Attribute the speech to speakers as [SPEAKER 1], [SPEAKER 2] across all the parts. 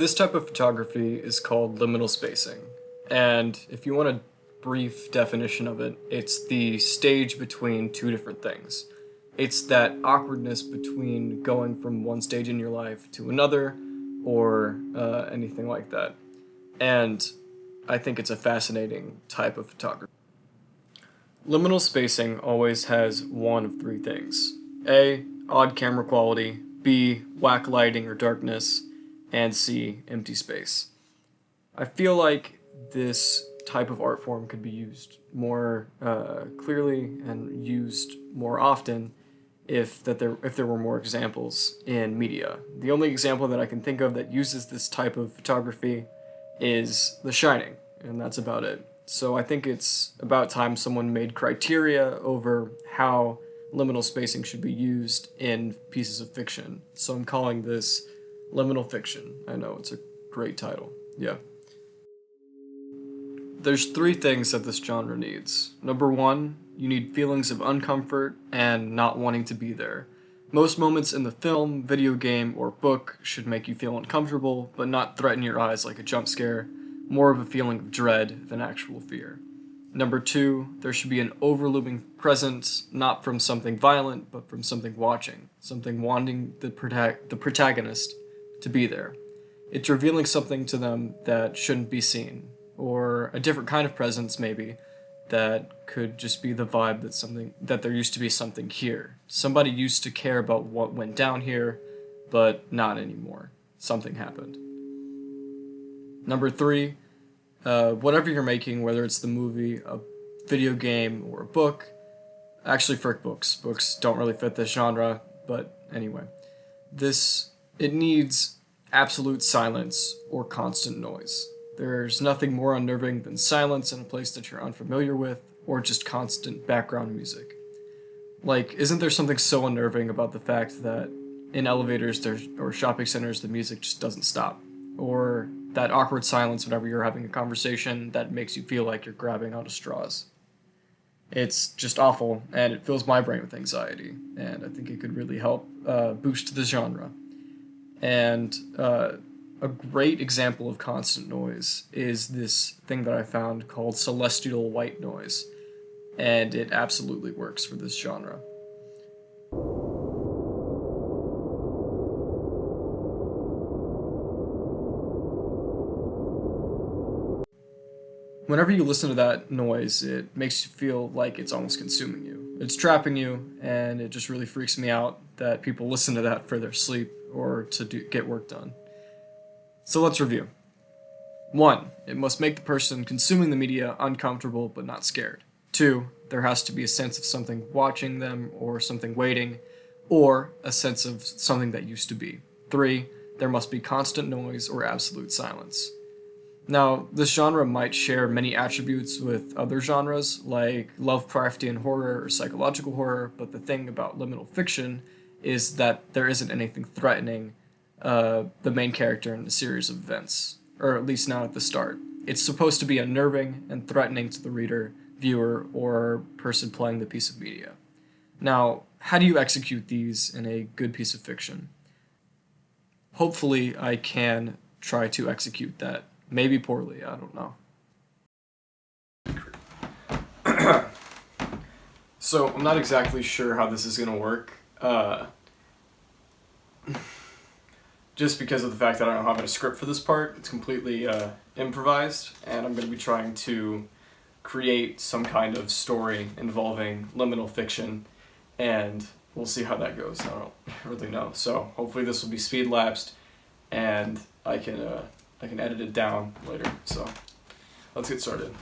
[SPEAKER 1] This type of photography is called liminal spacing. And if you want a brief definition of it, it's the stage between two different things. It's that awkwardness between going from one stage in your life to another, or anything like that. And I think it's a fascinating type of photography. Liminal spacing always has one of three things: A, odd camera quality, B, whack lighting or darkness, and C, empty space. I feel like this type of art form could be used more clearly and used more often if there were more examples in media. The only example that I can think of that uses this type of photography is The Shining, and that's about it. So I think it's about time someone made criteria over how liminal spacing should be used in pieces of fiction. So I'm calling this liminal fiction. I know, it's a great title. Yeah. There's three things that this genre needs. Number one, you need feelings of uncomfort and not wanting to be there. Most moments in the film, video game, or book should make you feel uncomfortable, but not threaten your eyes like a jump scare, more of a feeling of dread than actual fear. Number two, there should be an overlooming presence, not from something violent, but from something watching, something wanting the protagonist to be there. It's revealing something to them that shouldn't be seen, or a different kind of presence maybe, that could just be the vibe that there used to be something here. Somebody used to care about what went down here, but not anymore. Something happened. Number three, whatever you're making, whether it's the movie, a video game, or a book, actually frick books. Books don't really fit this genre, but anyway. It needs absolute silence or constant noise. There's nothing more unnerving than silence in a place that you're unfamiliar with, or just constant background music. Like, isn't there something so unnerving about the fact that in elevators or shopping centers the music just doesn't stop? Or that awkward silence whenever you're having a conversation that makes you feel like you're grabbing onto straws. It's just awful, and it fills my brain with anxiety, and I think it could really help boost the genre. And a great example of constant noise is this thing that I found called celestial white noise, and it absolutely works for this genre. Whenever you listen to that noise, it makes you feel like it's almost consuming you. It's trapping you, and it just really freaks me out that people listen to that for their sleep or to get work done. So let's review. 1. It must make the person consuming the media uncomfortable but not scared. 2. There has to be a sense of something watching them or something waiting, or a sense of something that used to be. 3. There must be constant noise or absolute silence. Now, this genre might share many attributes with other genres, like Lovecraftian horror or psychological horror, but the thing about liminal fiction is that there isn't anything threatening the main character in a series of events, or at least not at the start. It's supposed to be unnerving and threatening to the reader, viewer, or person playing the piece of media. Now, how do you execute these in a good piece of fiction? Hopefully, I can try to execute that. Maybe poorly, I don't know. So, I'm not exactly sure how this is going to work. Just because of the fact that I don't have a script for this part. It's completely improvised, and I'm going to be trying to create some kind of story involving liminal fiction, and we'll see how that goes. I don't really know. So hopefully this will be speed lapsed, and I can edit it down later. So let's get started.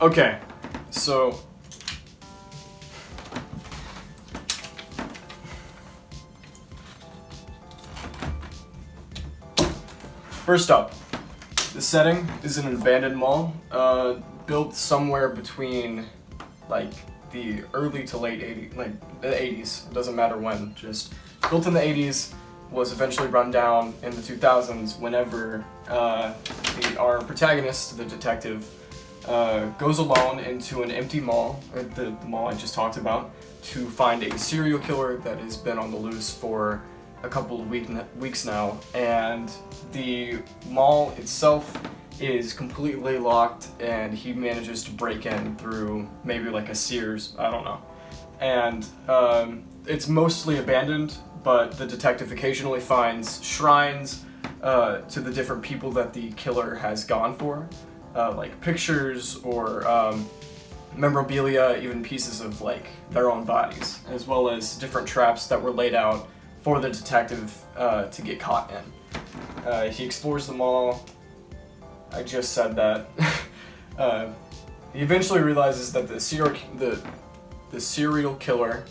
[SPEAKER 1] Okay, so first up, the setting is in an abandoned mall, built somewhere between like the early to late 80s, like the 80s, it doesn't matter when, just built in the 80s, was eventually run down in the 2000s whenever our protagonist, the detective, goes alone into an empty mall, the mall I just talked about, to find a serial killer that has been on the loose for a couple of weeks now, and the mall itself is completely locked, and he manages to break in through maybe like a Sears, I don't know. And it's mostly abandoned, but the detective occasionally finds shrines to the different people that the killer has gone for, like pictures or memorabilia, even pieces of like their own bodies, as well as different traps that were laid out for the detective to get caught in. He explores the mall. I just said that. He eventually realizes that the serial killer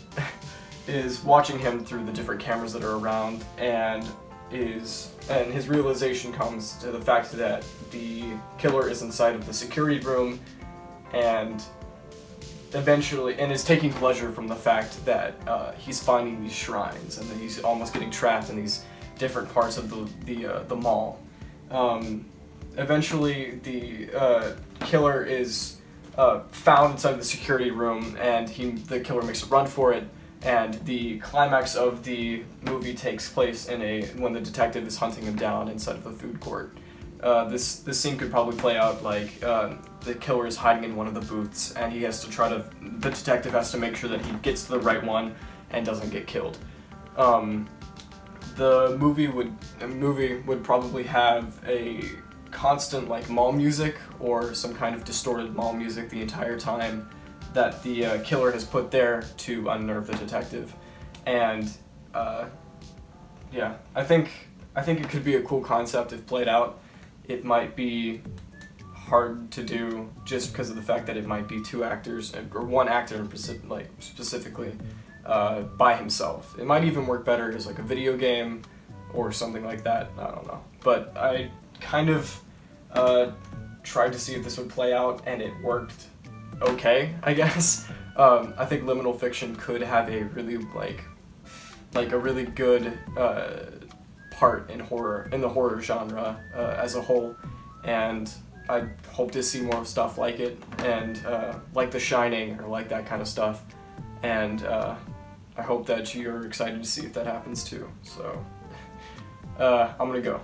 [SPEAKER 1] is watching him through the different cameras that are around, and his realization comes to the fact that the killer is inside of the security room, and is taking pleasure from the fact that he's finding these shrines and that he's almost getting trapped in these different parts of the mall. Eventually, the killer is found inside the security room, and the killer makes a run for it. And the climax of the movie takes place when the detective is hunting him down inside of the food court. This scene could probably play out like the killer is hiding in one of the booths, and the detective has to make sure that he gets to the right one and doesn't get killed. The movie would probably have a constant like mall music or some kind of distorted mall music the entire time that the killer has put there to unnerve the detective. And yeah, I think it could be a cool concept if played out. It might be hard to do just because of the fact that it might be two actors, or one actor specifically by himself. It might even work better as like a video game or something like that. I don't know. But I kind of tried to see if this would play out, and it worked okay, I guess. I think liminal fiction could have a really a really good part in the horror genre as a whole, and I hope to see more stuff like it, and like The Shining or like that kind of stuff, and I hope that you're excited to see if that happens too. So I'm gonna go.